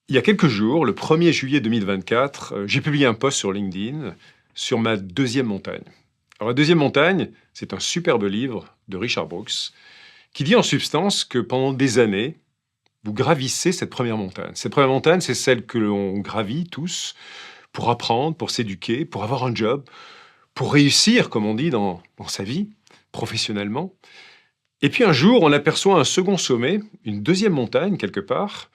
Il y a quelques jours, le 1er juillet 2024, j'ai publié un post sur LinkedIn sur ma deuxième montagne. Alors la deuxième montagne, c'est un superbe livre de Richard Brooks qui dit en substance que pendant des années, vous gravissez cette première montagne. Cette première montagne, c'est celle que l'on gravit tous pour apprendre, pour s'éduquer, pour avoir un job, pour réussir, comme on dit, dans sa vie, professionnellement. Et puis un jour, on aperçoit un second sommet, une deuxième montagne quelque part,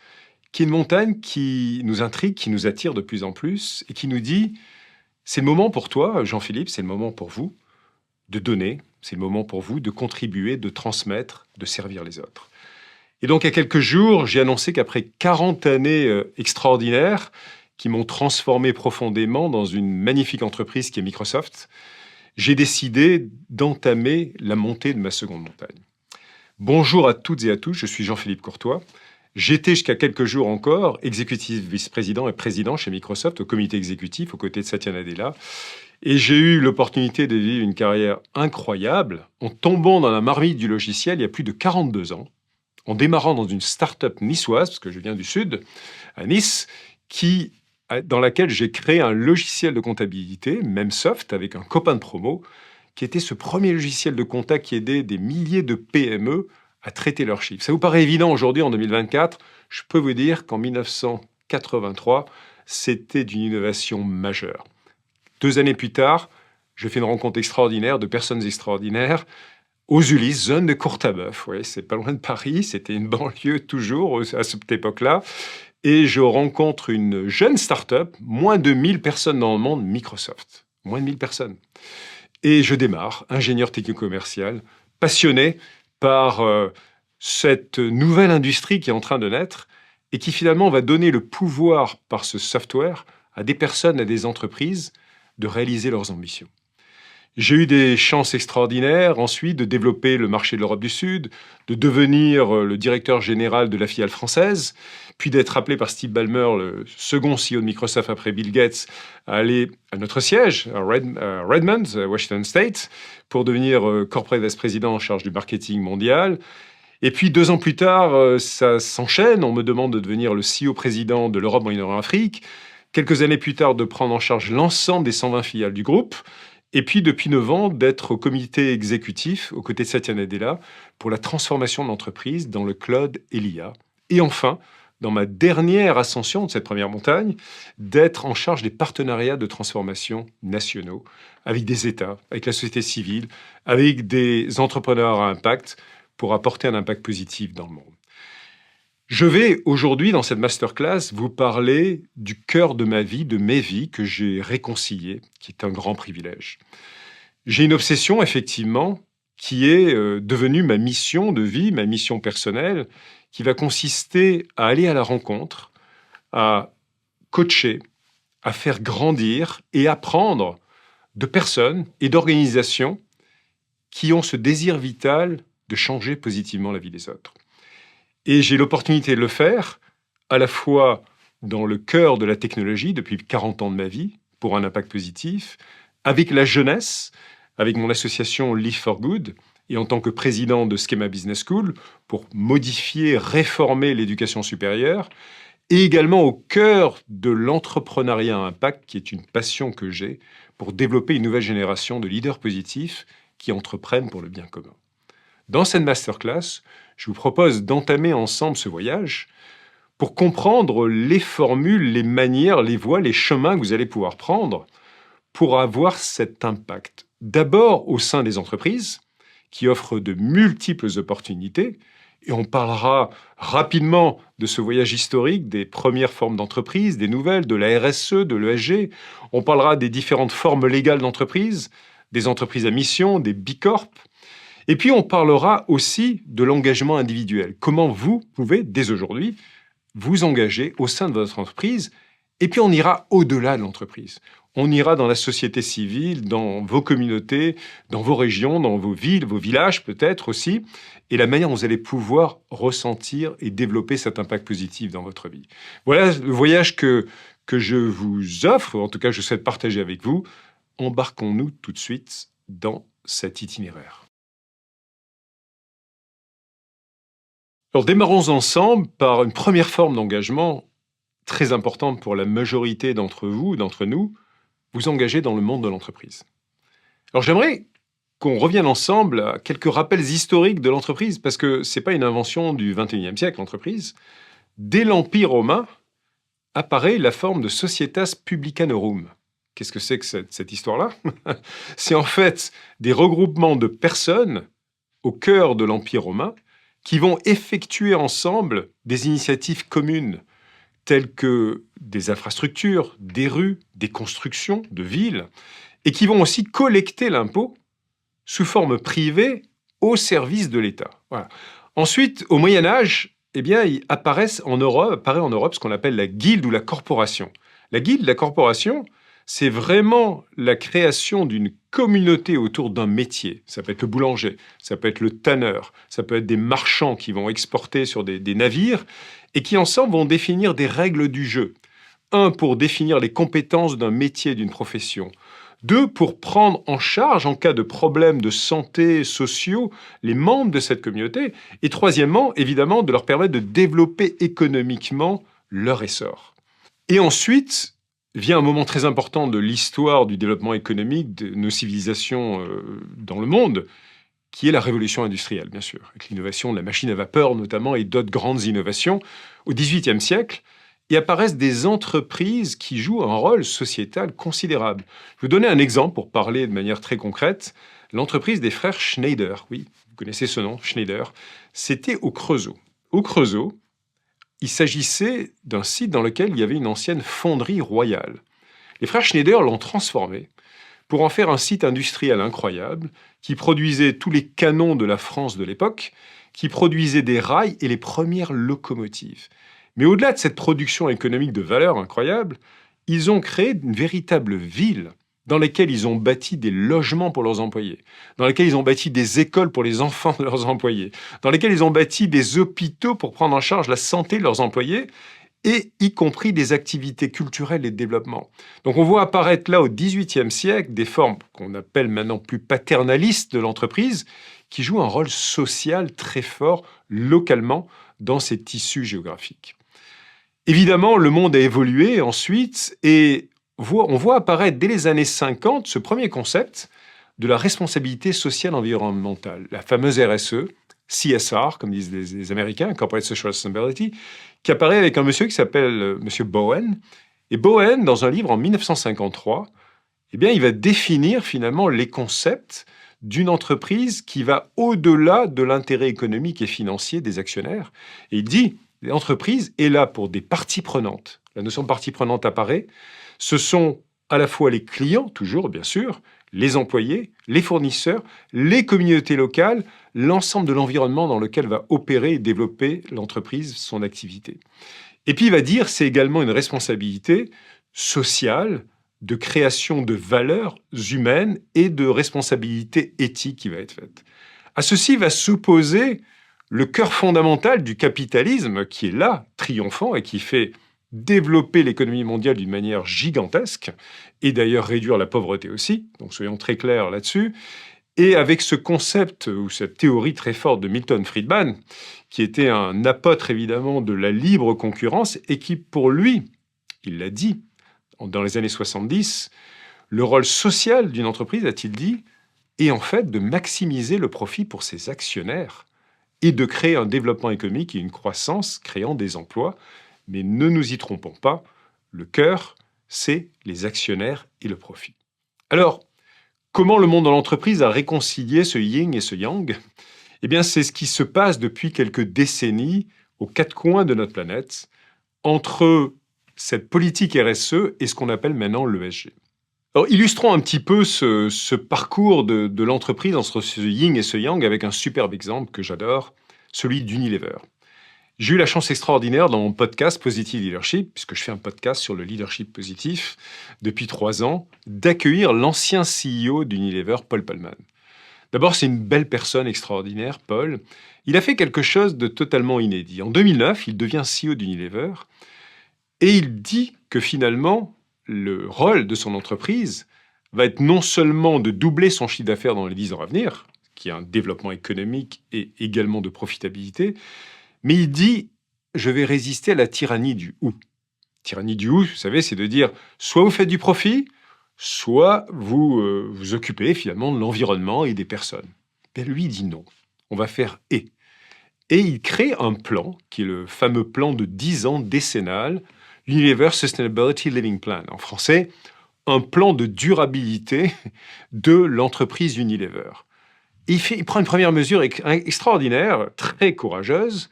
qui est une montagne qui nous intrigue, qui nous attire de plus en plus et qui nous dit, c'est le moment pour toi, Jean-Philippe, c'est le moment pour vous de donner, c'est le moment pour vous de contribuer, de transmettre, de servir les autres. Et donc, il y a quelques jours, j'ai annoncé qu'après 40 années extraordinaires qui m'ont transformé profondément dans une magnifique entreprise qui est Microsoft, j'ai décidé d'entamer la montée de ma seconde montagne. Bonjour à toutes et à tous, je suis Jean-Philippe Courtois. J'étais jusqu'à quelques jours encore exécutif vice-président et président chez Microsoft au comité exécutif aux côtés de Satya Nadella. Et j'ai eu l'opportunité de vivre une carrière incroyable en tombant dans la marmite du logiciel il y a plus de 42 ans, en démarrant dans une start-up niçoise, parce que je viens du sud, à Nice, dans laquelle j'ai créé un logiciel de comptabilité, Memsoft, avec un copain de promo, qui était ce premier logiciel de compta qui aidait des milliers de PME à traiter leurs chiffres. Ça vous paraît évident aujourd'hui, en 2024, je peux vous dire qu'en 1983, c'était d'une innovation majeure. 2 années plus tard, je fais une rencontre extraordinaire de personnes extraordinaires aux Ulysses, zone de Courtabœuf. Oui, c'est pas loin de Paris, c'était une banlieue toujours à cette époque-là. Et je rencontre une jeune start-up, moins de 1000 personnes dans le monde, Microsoft. Moins de 1000 personnes. Et je démarre, ingénieur technico-commercial, passionné par cette nouvelle industrie qui est en train de naître et qui finalement va donner le pouvoir par ce software à des personnes, à des entreprises de réaliser leurs ambitions. J'ai eu des chances extraordinaires ensuite de développer le marché de l'Europe du Sud, de devenir le directeur général de la filiale française, puis d'être appelé par Steve Ballmer, le second CEO de Microsoft après Bill Gates, à aller à notre siège, à Redmond, Washington State, pour devenir corporate vice-président en charge du marketing mondial. Et puis 2 ans plus tard, ça s'enchaîne. On me demande de devenir le CEO président de l'Europe, Moyen-Orient, Afrique. Quelques années plus tard, de prendre en charge l'ensemble des 120 filiales du groupe. Et puis, depuis 9 ans, d'être au comité exécutif, aux côtés de Satya Nadella, pour la transformation de l'entreprise dans le cloud et l'IA. Et enfin, dans ma dernière ascension de cette première montagne, d'être en charge des partenariats de transformation nationaux avec des États, avec la société civile, avec des entrepreneurs à impact pour apporter un impact positif dans le monde. Je vais aujourd'hui, dans cette masterclass, vous parler du cœur de ma vie, de mes vies que j'ai réconcilié, qui est un grand privilège. J'ai une obsession, effectivement, qui est devenue ma mission de vie, ma mission personnelle, qui va consister à aller à la rencontre, à coacher, à faire grandir et apprendre de personnes et d'organisations qui ont ce désir vital de changer positivement la vie des autres. Et j'ai l'opportunité de le faire à la fois dans le cœur de la technologie depuis 40 ans de ma vie, pour un impact positif, avec la jeunesse, avec mon association Live for Good, et en tant que président de Schema Business School, pour modifier, réformer l'éducation supérieure, et également au cœur de l'entrepreneuriat à impact, qui est une passion que j'ai, pour développer une nouvelle génération de leaders positifs qui entreprennent pour le bien commun. Dans cette masterclass, je vous propose d'entamer ensemble ce voyage pour comprendre les formules, les manières, les voies, les chemins que vous allez pouvoir prendre pour avoir cet impact. D'abord au sein des entreprises qui offrent de multiples opportunités, et on parlera rapidement de ce voyage historique, des premières formes d'entreprise, des nouvelles, de la RSE, de l'ESG. On parlera des différentes formes légales d'entreprise, des entreprises à mission, des B Corp. Et puis, on parlera aussi de l'engagement individuel. Comment vous pouvez, dès aujourd'hui, vous engager au sein de votre entreprise. Et puis, on ira au-delà de l'entreprise. On ira dans la société civile, dans vos communautés, dans vos régions, dans vos villes, vos villages peut-être aussi, et la manière dont vous allez pouvoir ressentir et développer cet impact positif dans votre vie. Voilà le voyage que je vous offre, en tout cas, je souhaite partager avec vous. Embarquons-nous tout de suite dans cet itinéraire. Alors, démarrons ensemble par une première forme d'engagement très importante pour la majorité d'entre vous, d'entre nous, vous engagez dans le monde de l'entreprise. Alors j'aimerais qu'on revienne ensemble à quelques rappels historiques de l'entreprise, parce que ce n'est pas une invention du XXIe siècle, l'entreprise. Dès l'Empire romain, apparaît la forme de Societas Publicanorum. Qu'est-ce que c'est que cette histoire-là? C'est en fait des regroupements de personnes au cœur de l'Empire romain qui vont effectuer ensemble des initiatives communes, telles que des infrastructures, des rues, des constructions de villes, et qui vont aussi collecter l'impôt sous forme privée au service de l'État. Voilà. Ensuite, au Moyen Âge, il apparaît en Europe ce qu'on appelle la guilde ou la corporation. La guilde, la corporation, c'est vraiment la création d'une communauté autour d'un métier. Ça peut être le boulanger, ça peut être le tanneur, ça peut être des marchands qui vont exporter sur des navires et qui ensemble vont définir des règles du jeu. Un, pour définir les compétences d'un métier, d'une profession. Deux, pour prendre en charge, en cas de problèmes de santé sociaux, les membres de cette communauté. Et troisièmement, évidemment, de leur permettre de développer économiquement leur essor. Et ensuite, vient un moment très important de l'histoire du développement économique de nos civilisations dans le monde, qui est la révolution industrielle, bien sûr, avec l'innovation de la machine à vapeur notamment et d'autres grandes innovations au XVIIIe siècle. Et apparaissent des entreprises qui jouent un rôle sociétal considérable. Je vais vous donner un exemple pour parler de manière très concrète. L'entreprise des frères Schneider, oui, vous connaissez ce nom, Schneider, c'était au Creusot. Au Creusot, il s'agissait d'un site dans lequel il y avait une ancienne fonderie royale. Les frères Schneider l'ont transformé pour en faire un site industriel incroyable qui produisait tous les canons de la France de l'époque, qui produisait des rails et les premières locomotives. Mais au-delà de cette production économique de valeur incroyable, ils ont créé une véritable ville dans laquelle ils ont bâti des logements pour leurs employés, dans laquelle ils ont bâti des écoles pour les enfants de leurs employés, dans lesquelles ils ont bâti des hôpitaux pour prendre en charge la santé de leurs employés, et y compris des activités culturelles et de développement. Donc on voit apparaître là au XVIIIe siècle des formes qu'on appelle maintenant plus paternalistes de l'entreprise, qui jouent un rôle social très fort localement dans ces tissus géographiques. Évidemment, le monde a évolué ensuite et on voit apparaître dès les années 50 ce premier concept de la responsabilité sociale environnementale, la fameuse RSE, CSR, comme disent les Américains, Corporate Social Responsibility, qui apparaît avec un monsieur qui s'appelle Monsieur Bowen. Et Bowen, dans un livre en 1953, il va définir finalement les concepts d'une entreprise qui va au-delà de l'intérêt économique et financier des actionnaires. Et il dit, l'entreprise est là pour des parties prenantes. La notion de partie prenante apparaît. Ce sont à la fois les clients, toujours bien sûr, les employés, les fournisseurs, les communautés locales, l'ensemble de l'environnement dans lequel va opérer et développer l'entreprise, son activité. Et puis il va dire c'est également une responsabilité sociale, de création de valeurs humaines et de responsabilité éthique qui va être faite. À ceci va s'opposer le cœur fondamental du capitalisme qui est là, triomphant, et qui fait développer l'économie mondiale d'une manière gigantesque, et d'ailleurs réduire la pauvreté aussi, donc soyons très clairs là-dessus, et avec ce concept ou cette théorie très forte de Milton Friedman, qui était un apôtre évidemment de la libre concurrence, et qui pour lui, il l'a dit dans les années 70, le rôle social d'une entreprise, a-t-il dit, est en fait de maximiser le profit pour ses actionnaires, et de créer un développement économique et une croissance créant des emplois. Mais ne nous y trompons pas, le cœur, c'est les actionnaires et le profit. Alors, comment le monde de l'entreprise a réconcilié ce yin et ce yang? C'est ce qui se passe depuis quelques décennies aux quatre coins de notre planète, entre cette politique RSE et ce qu'on appelle maintenant l'ESG. Alors, illustrons un petit peu ce parcours de l'entreprise entre ce yin et ce yang avec un superbe exemple que j'adore, celui d'Unilever. J'ai eu la chance extraordinaire dans mon podcast Positive Leadership, puisque je fais un podcast sur le leadership positif depuis 3 ans, d'accueillir l'ancien CEO d'Unilever, Paul Polman. D'abord, c'est une belle personne extraordinaire, Paul. Il a fait quelque chose de totalement inédit. En 2009, il devient CEO d'Unilever et il dit que finalement, le rôle de son entreprise va être non seulement de doubler son chiffre d'affaires dans les 10 ans à venir, qui est un développement économique et également de profitabilité, mais il dit « je vais résister à la tyrannie du « ou ». tyrannie du ou, vous savez, c'est de dire soit vous faites du profit, soit vous vous occupez finalement de l'environnement et des personnes. Mais lui dit non, on va faire et. Et il crée un plan, qui est le fameux plan de 10 ans décennal, l'Unilever Sustainability Living Plan. En français, un plan de durabilité de l'entreprise Unilever. Et il prend une première mesure extraordinaire, très courageuse.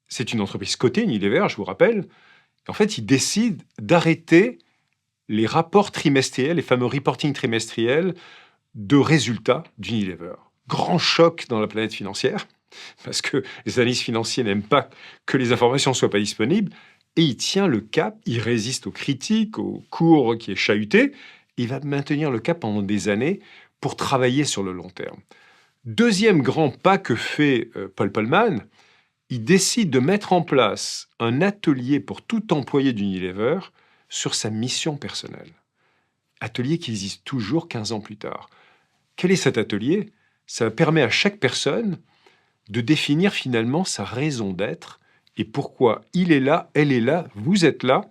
C'est une entreprise cotée, Unilever, je vous rappelle. En fait, il décide d'arrêter les rapports trimestriels, les fameux reporting trimestriels de résultats d'Unilever. Grand choc dans la planète financière, parce que les analystes financiers n'aiment pas que les informations ne soient pas disponibles, et il tient le cap, il résiste aux critiques, au cours qui est chahuté, il va maintenir le cap pendant des années pour travailler sur le long terme. Deuxième grand pas que fait Paul Polman, il décide de mettre en place un atelier pour tout employé d'Unilever sur sa mission personnelle. Atelier qui existe toujours 15 ans plus tard. Quel est cet atelier? Ça permet à chaque personne de définir finalement sa raison d'être et pourquoi il est là, elle est là, vous êtes là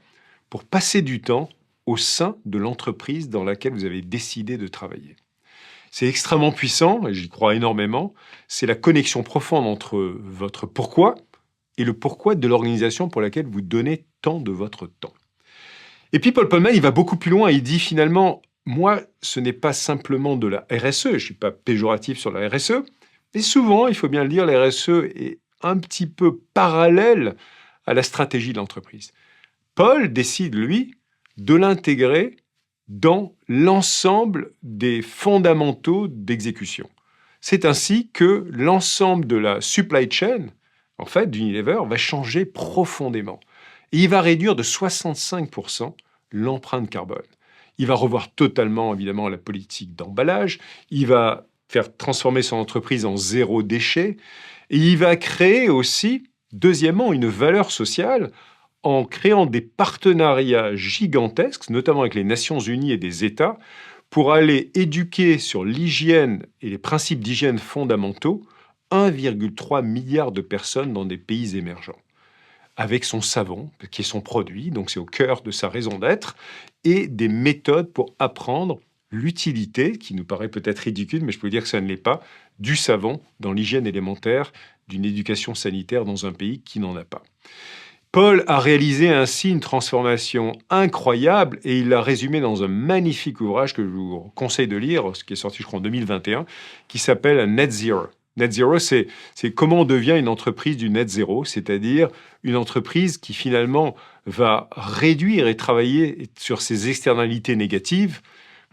pour passer du temps au sein de l'entreprise dans laquelle vous avez décidé de travailler. C'est extrêmement puissant, et j'y crois énormément. C'est la connexion profonde entre votre pourquoi et le pourquoi de l'organisation pour laquelle vous donnez tant de votre temps. Et puis Paul Polman, il va beaucoup plus loin. Il dit finalement, moi, ce n'est pas simplement de la RSE. Je ne suis pas péjoratif sur la RSE. Mais souvent, il faut bien le dire, la RSE est un petit peu parallèle à la stratégie de l'entreprise. Paul décide, lui, de l'intégrer dans l'ensemble des fondamentaux d'exécution. C'est ainsi que l'ensemble de la supply chain, en fait, d'Unilever, va changer profondément. Et il va réduire de 65% l'empreinte carbone. Il va revoir totalement, évidemment, la politique d'emballage. Il va faire transformer son entreprise en zéro déchet. Et il va créer aussi, deuxièmement, une valeur sociale en créant des partenariats gigantesques, notamment avec les Nations Unies et des États, pour aller éduquer sur l'hygiène et les principes d'hygiène fondamentaux 1,3 milliard de personnes dans des pays émergents. Avec son savon, qui est son produit, donc c'est au cœur de sa raison d'être, et des méthodes pour apprendre l'utilité, qui nous paraît peut-être ridicule, mais je peux vous dire que ça ne l'est pas, du savon dans l'hygiène élémentaire, d'une éducation sanitaire dans un pays qui n'en a pas. Paul a réalisé ainsi une transformation incroyable et il l'a résumé dans un magnifique ouvrage que je vous conseille de lire, ce qui est sorti, je crois, en 2021, qui s'appelle Net Zero. Net Zero, c'est comment on devient une entreprise du net zéro, c'est-à-dire une entreprise qui finalement va réduire et travailler sur ses externalités négatives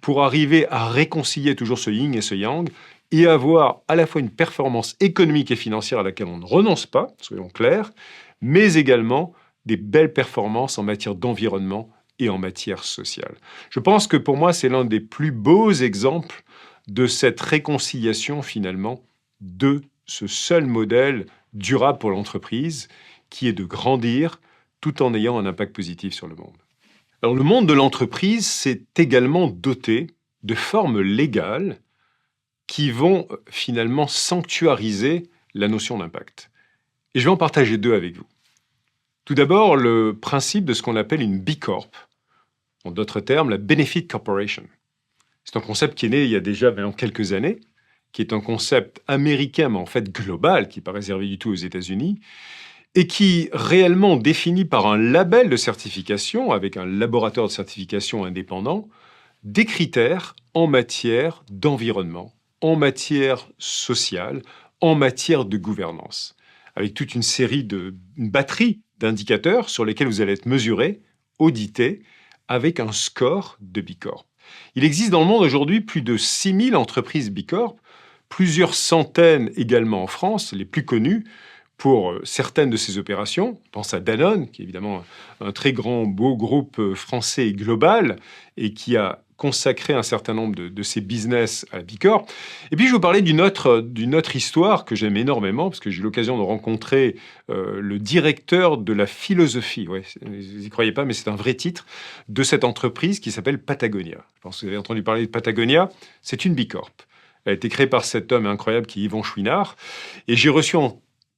pour arriver à réconcilier toujours ce yin et ce yang et avoir à la fois une performance économique et financière à laquelle on ne renonce pas, soyons clairs, mais également des belles performances en matière d'environnement et en matière sociale. Je pense que pour moi, c'est l'un des plus beaux exemples de cette réconciliation finalement de ce seul modèle durable pour l'entreprise qui est de grandir tout en ayant un impact positif sur le monde. Alors le monde de l'entreprise s'est également doté de formes légales qui vont finalement sanctuariser la notion d'impact. Et je vais en partager deux avec vous. Tout d'abord, le principe de ce qu'on appelle une B Corp, en d'autres termes, la Benefit Corporation. C'est un concept qui est né il y a déjà maintenant quelques années, qui est un concept américain, mais en fait global, qui n'est pas réservé du tout aux États-Unis, et qui réellement définit par un label de certification, avec un laboratoire de certification indépendant, des critères en matière d'environnement, en matière sociale, en matière de gouvernance, avec toute une série une batterie d'indicateurs sur lesquels vous allez être mesuré, audité, avec un score de B Corp. Il existe dans le monde aujourd'hui plus de 6000 entreprises B Corp, plusieurs centaines également en France, les plus connues pour certaines de ces opérations. On pense à Danone, qui est évidemment un très grand, beau groupe français et global, et qui a consacré un certain nombre de ses business à B Corp. Et puis, je vais vous parler d'une autre histoire que j'aime énormément, parce que j'ai eu l'occasion de rencontrer le directeur de la philosophie, ouais, vous n'y croyez pas, mais c'est un vrai titre, de cette entreprise qui s'appelle Patagonia. Je pense que vous avez entendu parler de Patagonia, c'est une B Corp. Elle a été créée par cet homme incroyable qui est Yvon Chouinard. Et j'ai reçu,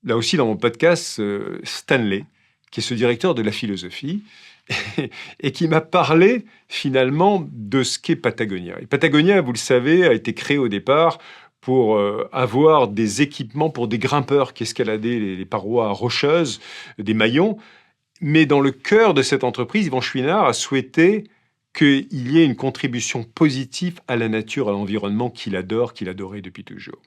là aussi dans mon podcast, Stanley, qui est ce directeur de la philosophie, et qui m'a parlé finalement de ce qu'est Patagonia. Et Patagonia, vous le savez, a été créé au départ pour avoir des équipements pour des grimpeurs qui escaladaient les parois rocheuses, des maillons. Mais dans le cœur de cette entreprise, Yvan Chouinard a souhaité qu'il y ait une contribution positive à la nature, à l'environnement qu'il adore, qu'il adorait depuis toujours.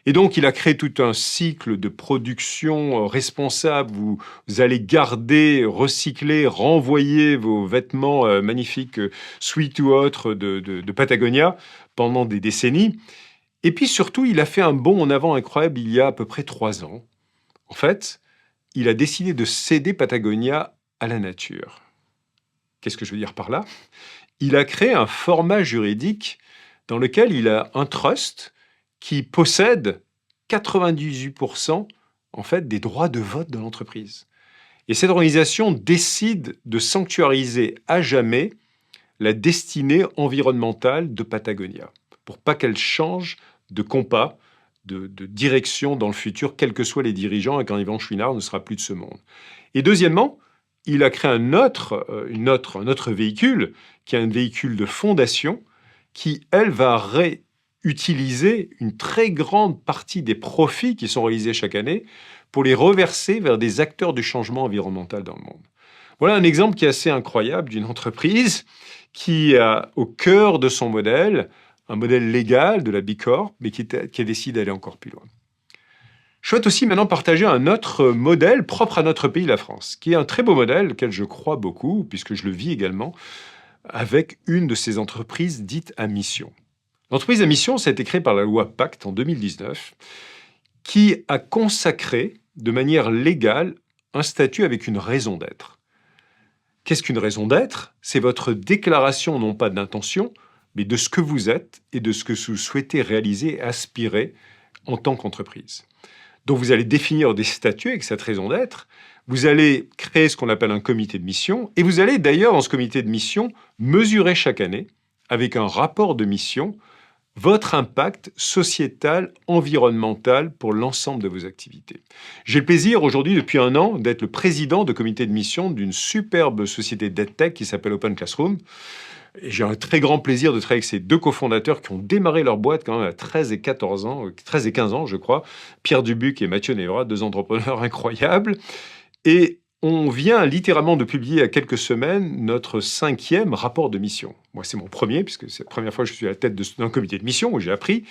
Et donc, il a créé tout un cycle de production responsable. Vous allez garder, recycler, renvoyer vos vêtements magnifiques, sweat ou autres, de Patagonia pendant des décennies. Et puis surtout, il a fait un bond en avant incroyable il y a à peu près 3 ans. En fait, il a décidé de céder Patagonia à la nature. Qu'est-ce que je veux dire par là? Il a créé un format juridique dans lequel il a un trust qui possède 98% en fait, des droits de vote de l'entreprise. Et cette organisation décide de sanctuariser à jamais la destinée environnementale de Patagonia, pour pas qu'elle change de compas, de direction dans le futur, quels que soient les dirigeants, et quand Yvan Chouinard ne sera plus de ce monde. Et deuxièmement, il a créé un autre véhicule, qui est un véhicule de fondation, qui, elle, va réutiliser une très grande partie des profits qui sont réalisés chaque année pour les reverser vers des acteurs du changement environnemental dans le monde. Voilà un exemple qui est assez incroyable d'une entreprise qui a au cœur de son modèle un modèle légal de la B Corp, mais qui a décidé d'aller encore plus loin. Je souhaite aussi maintenant partager un autre modèle propre à notre pays, la France, qui est un très beau modèle, auquel je crois beaucoup, puisque je le vis également, avec une de ces entreprises dites à mission. L'entreprise à mission, ça a été créé par la loi Pacte en 2019, qui a consacré de manière légale un statut avec une raison d'être. Qu'est-ce qu'une raison d'être? C'est votre déclaration non pas d'intention, mais de ce que vous êtes et de ce que vous souhaitez réaliser et aspirer en tant qu'entreprise. Donc vous allez définir des statuts avec cette raison d'être, vous allez créer ce qu'on appelle un comité de mission, et vous allez d'ailleurs dans ce comité de mission mesurer chaque année, avec un rapport de mission, votre impact sociétal, environnemental pour l'ensemble de vos activités. J'ai le plaisir aujourd'hui, depuis 1 an, d'être le président de comité de mission d'une superbe société d'EdTech qui s'appelle Open Classroom. Et j'ai un très grand plaisir de travailler avec ces 2 cofondateurs qui ont démarré leur boîte quand même à 13 et 15 ans, je crois. Pierre Dubuc et Mathieu Névra, 2 entrepreneurs incroyables. Et on vient littéralement de publier il y a quelques semaines notre 5e rapport de mission. Moi, c'est mon premier, puisque c'est la première fois que je suis à la tête d'un comité de mission où j'ai appris.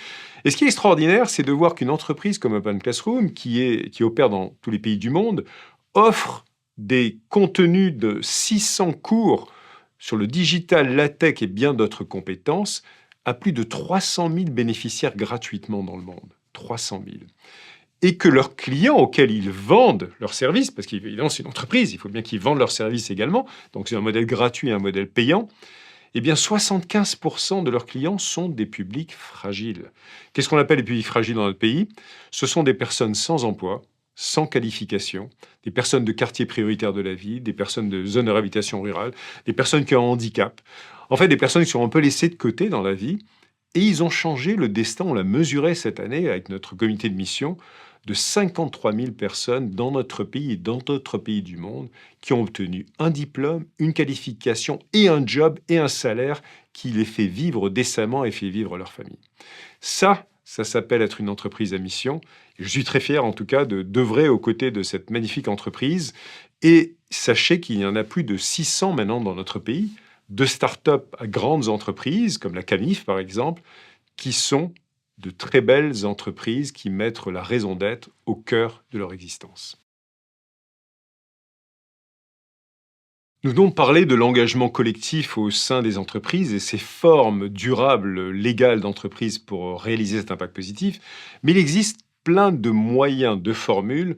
Et ce qui est extraordinaire, c'est de voir qu'une entreprise comme Open Classroom, qui opère dans tous les pays du monde, offre des contenus de 600 cours sur le digital, la tech et bien d'autres compétences, à plus de 300 000 bénéficiaires gratuitement dans le monde. 300 000. Et que leurs clients auxquels ils vendent leurs services, parce qu'évidemment c'est une entreprise, il faut bien qu'ils vendent leurs services également, donc c'est un modèle gratuit et un modèle payant, eh bien 75% de leurs clients sont des publics fragiles. Qu'est-ce qu'on appelle les publics fragiles dans notre pays? Ce sont des personnes sans emploi, sans qualification, des personnes de quartiers prioritaires de la vie, des personnes de zones de réhabilitation rurale, des personnes qui ont un handicap. En fait, des personnes qui sont un peu laissées de côté dans la vie. Et ils ont changé le destin, on l'a mesuré cette année avec notre comité de mission, de 53 000 personnes dans notre pays et dans d'autres pays du monde qui ont obtenu un diplôme, une qualification et un job et un salaire qui les fait vivre décemment et fait vivre leur famille. Ça s'appelle être une entreprise à mission. Je suis très fier, en tout cas, d'œuvrer aux côtés de cette magnifique entreprise. Et sachez qu'il y en a plus de 600 maintenant dans notre pays, de start-up à grandes entreprises, comme la Canif, par exemple, qui sont de très belles entreprises qui mettent la raison d'être au cœur de leur existence. Nous venons de parler de l'engagement collectif au sein des entreprises et ces formes durables, légales d'entreprise pour réaliser cet impact positif, mais il existe plein de moyens, de formules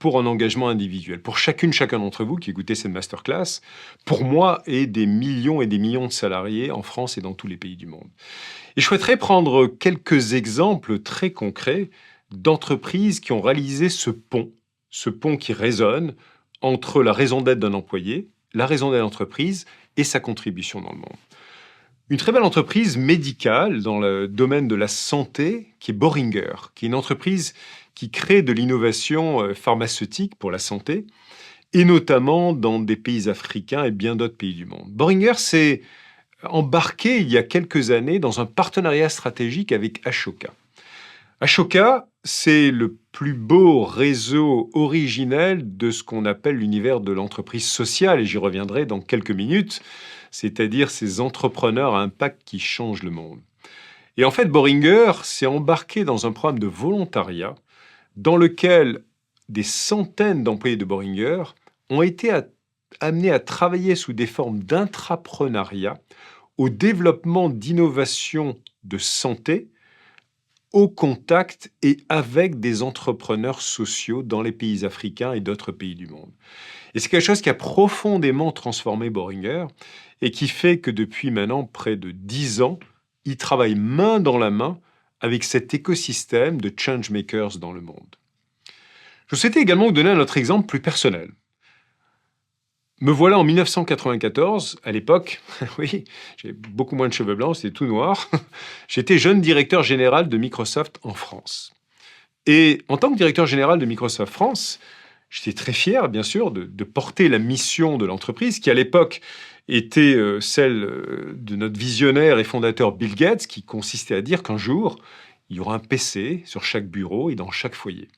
pour un engagement individuel. Pour chacun d'entre vous qui écoutez cette masterclass, pour moi et des millions de salariés en France et dans tous les pays du monde. Et je souhaiterais prendre quelques exemples très concrets d'entreprises qui ont réalisé ce pont qui résonne entre la raison d'être d'un employé, la raison d'être de l'entreprise et sa contribution dans le monde. Une très belle entreprise médicale dans le domaine de la santé qui est Boehringer, qui est une entreprise qui crée de l'innovation pharmaceutique pour la santé et notamment dans des pays africains et bien d'autres pays du monde. Boehringer s'est embarqué il y a quelques années dans un partenariat stratégique avec Ashoka. Ashoka, c'est le plus beau réseau originel de ce qu'on appelle l'univers de l'entreprise sociale, et j'y reviendrai dans quelques minutes, c'est-à-dire ces entrepreneurs à impact qui changent le monde. Et en fait, Boehringer s'est embarqué dans un programme de volontariat dans lequel des centaines d'employés de Boehringer ont été amenés à travailler sous des formes d'intrapreneuriat au développement d'innovations de santé au contact et avec des entrepreneurs sociaux dans les pays africains et d'autres pays du monde. Et c'est quelque chose qui a profondément transformé Boehringer et qui fait que depuis maintenant près de 10 ans, il travaille main dans la main avec cet écosystème de changemakers dans le monde. Je souhaitais également vous donner un autre exemple plus personnel. Me voilà en 1994, à l'époque, oui, j'ai beaucoup moins de cheveux blancs, c'était tout noir. J'étais jeune directeur général de Microsoft en France. Et en tant que directeur général de Microsoft France, j'étais très fier, bien sûr, de porter la mission de l'entreprise, qui à l'époque était celle de notre visionnaire et fondateur Bill Gates, qui consistait à dire qu'un jour, il y aura un PC sur chaque bureau et dans chaque foyer.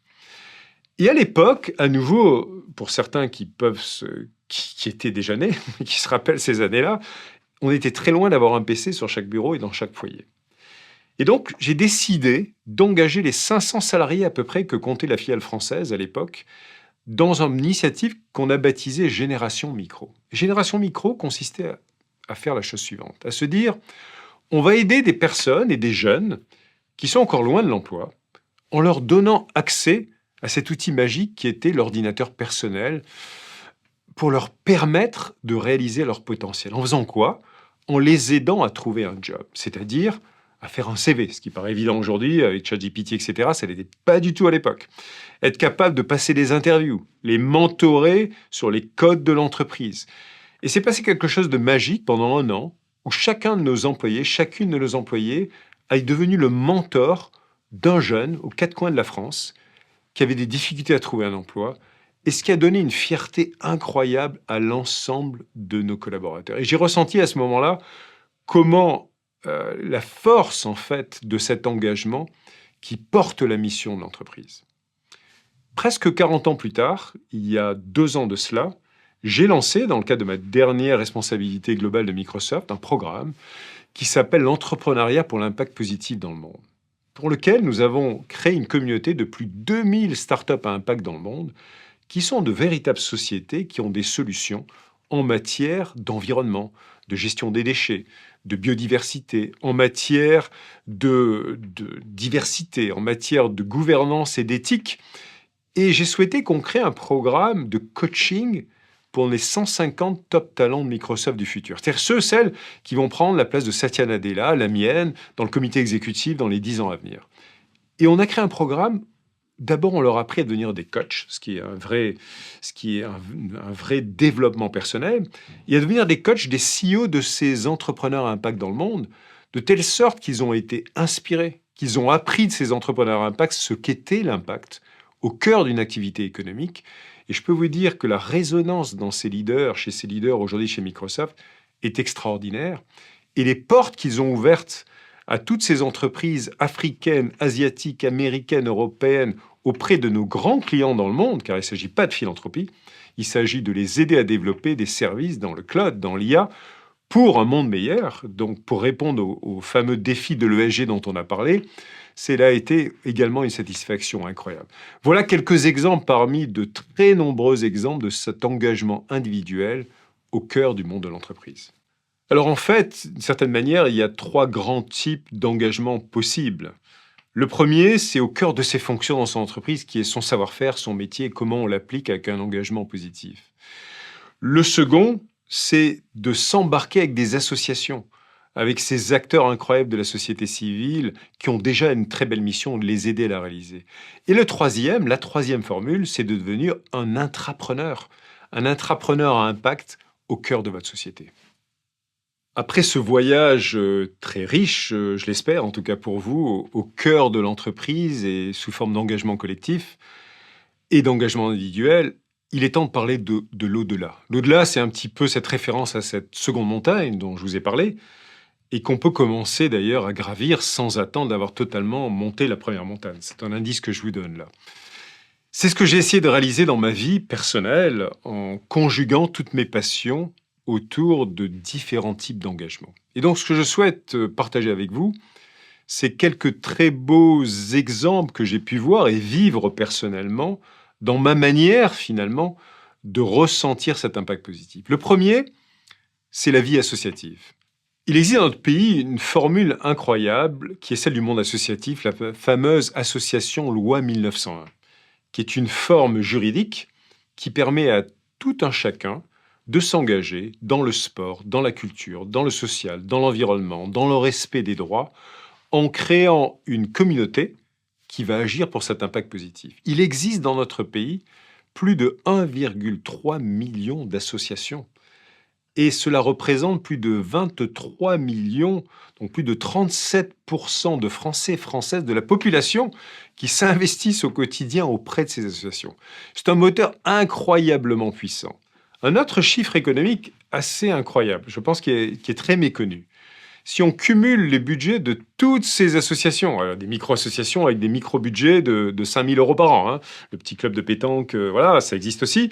Et à l'époque, à nouveau, pour certains qui étaient déjà nés, qui se rappellent ces années-là, on était très loin d'avoir un PC sur chaque bureau et dans chaque foyer. Et donc, j'ai décidé d'engager les 500 salariés à peu près que comptait la filiale française à l'époque dans une initiative qu'on a baptisée Génération Micro. Génération Micro consistait à faire la chose suivante, à se dire, on va aider des personnes et des jeunes qui sont encore loin de l'emploi en leur donnant accès à cet outil magique qui était l'ordinateur personnel pour leur permettre de réaliser leur potentiel. En faisant quoi? En les aidant à trouver un job, c'est-à-dire à faire un CV, ce qui paraît évident aujourd'hui avec ChatGPT, etc. Ça n'était pas du tout à l'époque. Être capable de passer des interviews, les mentorer sur les codes de l'entreprise. Et c'est passé quelque chose de magique pendant 1 an où chacun de nos employés, chacune de nos employés est devenu le mentor d'un jeune aux 4 coins de la France qui avait des difficultés à trouver un emploi, et ce qui a donné une fierté incroyable à l'ensemble de nos collaborateurs. Et j'ai ressenti à ce moment-là comment la force, en fait, de cet engagement qui porte la mission de l'entreprise. Presque 40 ans plus tard, il y a 2 ans de cela, j'ai lancé, dans le cadre de ma dernière responsabilité globale de Microsoft, un programme qui s'appelle l'entrepreneuriat pour l'impact positif dans le monde, pour lequel nous avons créé une communauté de plus de 2000 startups à impact dans le monde, qui sont de véritables sociétés qui ont des solutions en matière d'environnement, de gestion des déchets, de biodiversité, en matière de diversité, en matière de gouvernance et d'éthique. Et j'ai souhaité qu'on crée un programme de coaching pour les 150 top talents de Microsoft du futur. C'est-à-dire celles qui vont prendre la place de Satya Nadella, la mienne, dans le comité exécutif dans les 10 ans à venir. Et on a créé un programme. D'abord, on leur a appris à devenir des coachs, ce qui est un vrai développement personnel, et à devenir des coachs, des CEO de ces entrepreneurs à impact dans le monde, de telle sorte qu'ils ont été inspirés, qu'ils ont appris de ces entrepreneurs à impact ce qu'était l'impact au cœur d'une activité économique. Et je peux vous dire que la résonance dans ces leaders, chez ces leaders aujourd'hui chez Microsoft, est extraordinaire. Et les portes qu'ils ont ouvertes à toutes ces entreprises africaines, asiatiques, américaines, européennes, auprès de nos grands clients dans le monde, car il ne s'agit pas de philanthropie, il s'agit de les aider à développer des services dans le cloud, dans l'IA, pour un monde meilleur, donc pour répondre au fameux défi de l'ESG dont on a parlé. Cela a été également une satisfaction incroyable. Voilà quelques exemples parmi de très nombreux exemples de cet engagement individuel au cœur du monde de l'entreprise. Alors en fait, d'une certaine manière, il y a 3 grands types d'engagement possibles. Le premier, c'est au cœur de ses fonctions dans son entreprise, qui est son savoir-faire, son métier, et comment on l'applique avec un engagement positif. Le second, c'est de s'embarquer avec des associations, avec ces acteurs incroyables de la société civile qui ont déjà une très belle mission de les aider à la réaliser. Et la troisième formule, c'est de devenir un intrapreneur à impact au cœur de votre société. Après ce voyage très riche, je l'espère, en tout cas pour vous, au cœur de l'entreprise et sous forme d'engagement collectif et d'engagement individuel, il est temps de parler de l'au-delà. L'au-delà, c'est un petit peu cette référence à cette seconde montagne dont je vous ai parlé, et qu'on peut commencer d'ailleurs à gravir sans attendre d'avoir totalement monté la première montagne. C'est un indice que je vous donne là. C'est ce que j'ai essayé de réaliser dans ma vie personnelle en conjuguant toutes mes passions autour de différents types d'engagements. Et donc, ce que je souhaite partager avec vous, c'est quelques très beaux exemples que j'ai pu voir et vivre personnellement dans ma manière, finalement, de ressentir cet impact positif. Le premier, c'est la vie associative. Il existe dans notre pays une formule incroyable qui est celle du monde associatif, la fameuse association loi 1901, qui est une forme juridique qui permet à tout un chacun de s'engager dans le sport, dans la culture, dans le social, dans l'environnement, dans le respect des droits, en créant une communauté qui va agir pour cet impact positif. Il existe dans notre pays plus de 1,3 million d'associations. Et cela représente plus de 23 millions, donc plus de 37% de Français et Françaises de la population qui s'investissent au quotidien auprès de ces associations. C'est un moteur incroyablement puissant. Un autre chiffre économique assez incroyable, je pense qui est très méconnu. Si on cumule les budgets de toutes ces associations, des micro-associations avec des micro-budgets de 5 000 € par an, hein, le petit club de pétanque, voilà, ça existe aussi,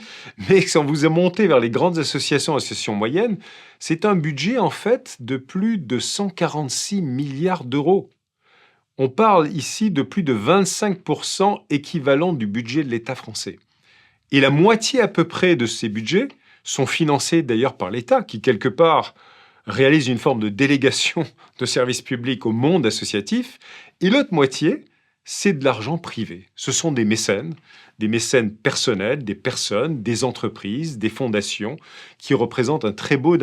mais si on vous a monté vers les grandes associations moyennes, c'est un budget en fait de plus de 146 milliards d'euros. On parle ici de plus de 25% équivalent du budget de l'État français. Et la moitié à peu près de ces budgets sont financés d'ailleurs par l'État, qui quelque part réalise une forme de délégation de services publics au monde associatif, et l'autre moitié, c'est de l'argent privé. Ce sont des mécènes personnels, des personnes, des entreprises, des fondations, qui représentent un très beau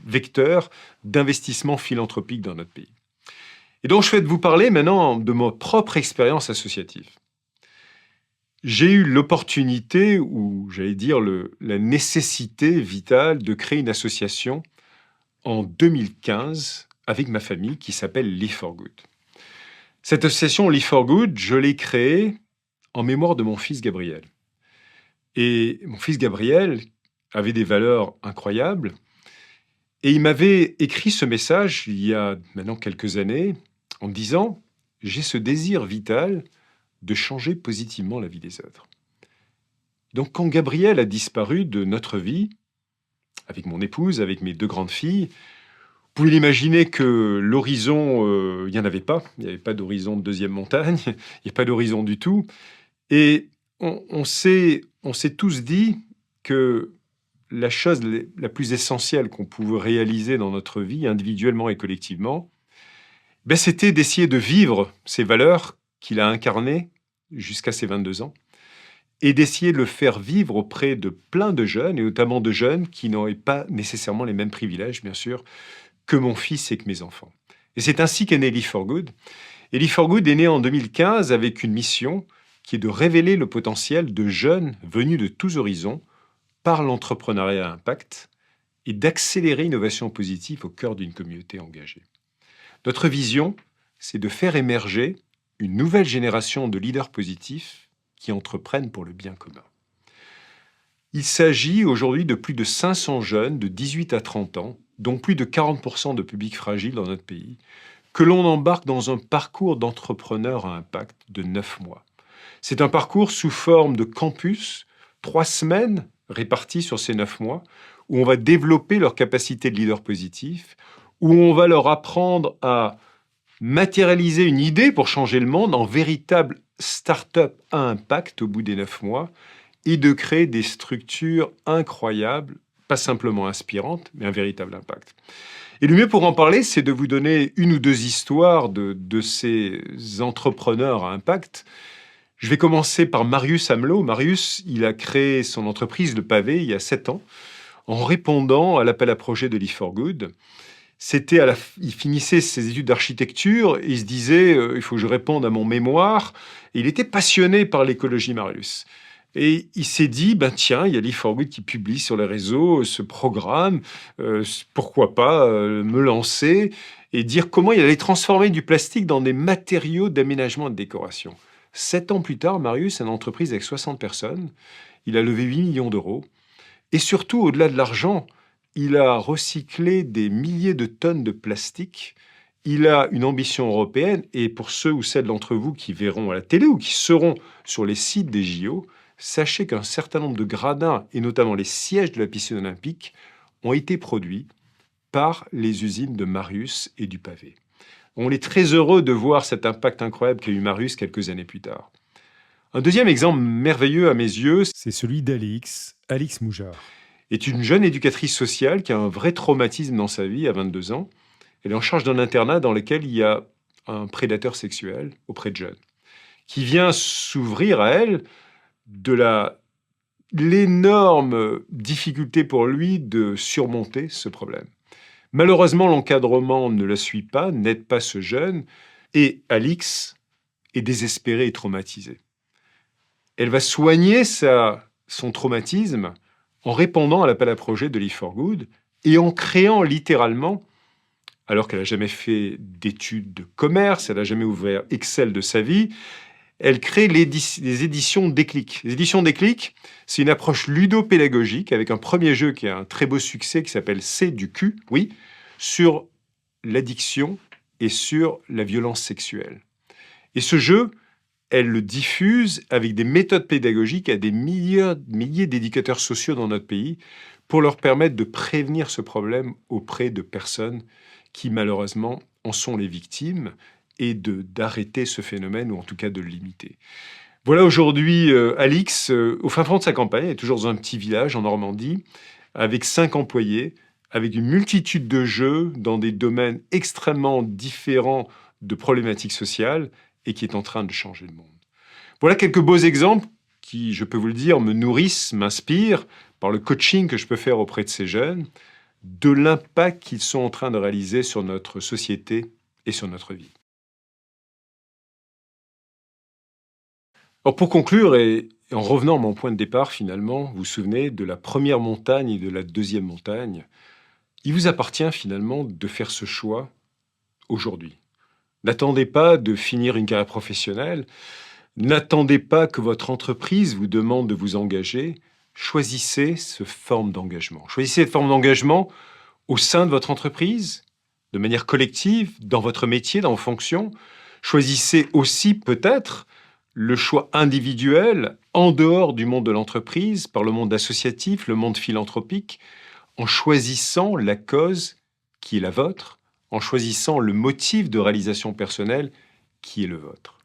vecteur d'investissement philanthropique dans notre pays. Et donc, je souhaite vous parler maintenant de ma propre expérience associative. J'ai eu l'opportunité, ou j'allais dire la nécessité vitale de créer une association en 2015 avec ma famille qui s'appelle Live for Good. Cette association Live for Good, je l'ai créée en mémoire de mon fils Gabriel. Et mon fils Gabriel avait des valeurs incroyables et il m'avait écrit ce message il y a maintenant quelques années en me disant « J'ai ce désir vital de changer positivement la vie des autres. » Donc quand Gabriel a disparu de notre vie, avec mon épouse, avec mes 2 grandes filles, vous pouvez l'imaginer que l'horizon, il n'y en avait pas. Il n'y avait pas d'horizon de deuxième montagne. Il n'y a pas d'horizon du tout. Et on s'est tous dit que la chose la plus essentielle qu'on pouvait réaliser dans notre vie, individuellement et collectivement, c'était d'essayer de vivre ces valeurs qu'il a incarnées jusqu'à ses 22 ans, et d'essayer de le faire vivre auprès de plein de jeunes, et notamment de jeunes qui n'auraient pas nécessairement les mêmes privilèges, bien sûr, que mon fils et que mes enfants. Et c'est ainsi qu'est né Live for Good. Et Live for Good est né en 2015 avec une mission qui est de révéler le potentiel de jeunes venus de tous horizons par l'entrepreneuriat à impact et d'accélérer l'innovation positive au cœur d'une communauté engagée. Notre vision, c'est de faire émerger une nouvelle génération de leaders positifs qui entreprennent pour le bien commun. Il s'agit aujourd'hui de plus de 500 jeunes de 18 à 30 ans, dont plus de 40% de publics fragiles dans notre pays, que l'on embarque dans un parcours d'entrepreneur à impact de 9 mois. C'est un parcours sous forme de campus, 3 semaines réparties sur ces 9 mois, où on va développer leur capacité de leader positif, où on va leur apprendre à matérialiser une idée pour changer le monde en véritable start-up à impact au bout des 9 mois, et de créer des structures incroyables, pas simplement inspirantes, mais un véritable impact. Et le mieux pour en parler, c'est de vous donner une ou 2 histoires de ces entrepreneurs à impact. Je vais commencer par Marius Amelot. Marius, il a créé son entreprise Le Pavé il y a 7 ans, en répondant à l'appel à projet de Live for Good. Il finissait ses études d'architecture et il se disait il faut que je réponde à mon mémoire. Et il était passionné par l'écologie, Marius. Et il s'est dit tiens, il y a Live for Good qui publie sur les réseaux ce programme, pourquoi pas me lancer et dire comment il allait transformer du plastique dans des matériaux d'aménagement et de décoration. 7 ans plus tard, Marius a une entreprise avec 60 personnes il a levé 8 millions d'euros. Et surtout, au-delà de l'argent, il a recyclé des milliers de tonnes de plastique. Il a une ambition européenne. Et pour ceux ou celles d'entre vous qui verront à la télé ou qui seront sur les sites des JO, sachez qu'un certain nombre de gradins, et notamment les sièges de la piscine olympique, ont été produits par les usines de Marius et du pavé. On est très heureux de voir cet impact incroyable qu'a eu Marius quelques années plus tard. Un deuxième exemple merveilleux à mes yeux, C'est celui d'Alix, Alix Moujard. est une jeune éducatrice sociale qui a un vrai traumatisme dans sa vie à 22 ans. Elle est en charge d'un internat dans lequel il y a un prédateur sexuel auprès de jeunes, qui vient s'ouvrir à elle de l'énorme difficulté pour lui de surmonter ce problème. Malheureusement, l'encadrement ne la suit pas, n'aide pas ce jeune, et Alix est désespérée et traumatisée. Elle va soigner son traumatisme en répondant à l'appel à projet de Live4Good et en créant littéralement, alors qu'elle n'a jamais fait d'études de commerce, elle n'a jamais ouvert Excel de sa vie, elle crée les éditions Déclic. Les éditions Déclic, c'est une approche ludopédagogique avec un premier jeu qui a un très beau succès qui s'appelle C'est du cul, oui, sur l'addiction et sur la violence sexuelle. Et ce jeu, elle le diffuse avec des méthodes pédagogiques à des milliers d'éducateurs sociaux dans notre pays pour leur permettre de prévenir ce problème auprès de personnes qui malheureusement en sont les victimes et d'arrêter ce phénomène ou en tout cas de le limiter. Voilà aujourd'hui Alix, au fin fond de sa campagne, elle est toujours dans un petit village en Normandie, avec 5 employés, avec une multitude de jeux dans des domaines extrêmement différents de problématiques sociales et qui est en train de changer le monde. Voilà quelques beaux exemples qui, je peux vous le dire, me nourrissent, m'inspirent par le coaching que je peux faire auprès de ces jeunes, de l'impact qu'ils sont en train de réaliser sur notre société et sur notre vie. Alors pour conclure, et en revenant à mon point de départ finalement, vous vous souvenez de la première montagne et de la deuxième montagne, il vous appartient finalement de faire ce choix aujourd'hui. N'attendez pas de finir une carrière professionnelle, n'attendez pas que votre entreprise vous demande de vous engager, choisissez cette forme d'engagement. Choisissez cette forme d'engagement au sein de votre entreprise, de manière collective, dans votre métier, dans vos fonctions. Choisissez aussi peut-être le choix individuel en dehors du monde de l'entreprise, par le monde associatif, le monde philanthropique, en choisissant la cause qui est la vôtre, en choisissant le motif de réalisation personnelle qui est le vôtre.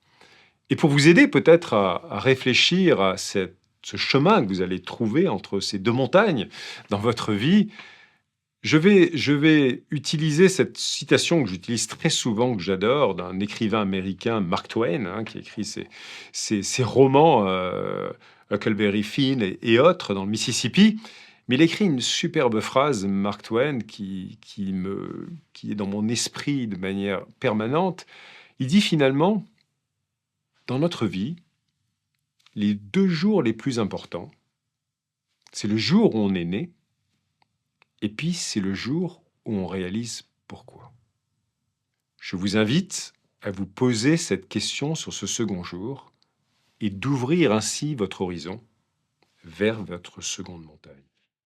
Et pour vous aider peut-être à réfléchir à ce chemin que vous allez trouver entre ces deux montagnes dans votre vie, je vais utiliser cette citation que j'utilise très souvent, que j'adore, d'un écrivain américain, Mark Twain, qui a écrit ses romans, Huckleberry Finn et autres, dans le Mississippi. Mais il écrit une superbe phrase, Mark Twain, qui est dans mon esprit de manière permanente. Il dit finalement, dans notre vie, les 2 jours les plus importants, c'est le jour où on est né, et puis c'est le jour où on réalise pourquoi. Je vous invite à vous poser cette question sur ce second jour et d'ouvrir ainsi votre horizon vers votre seconde montagne.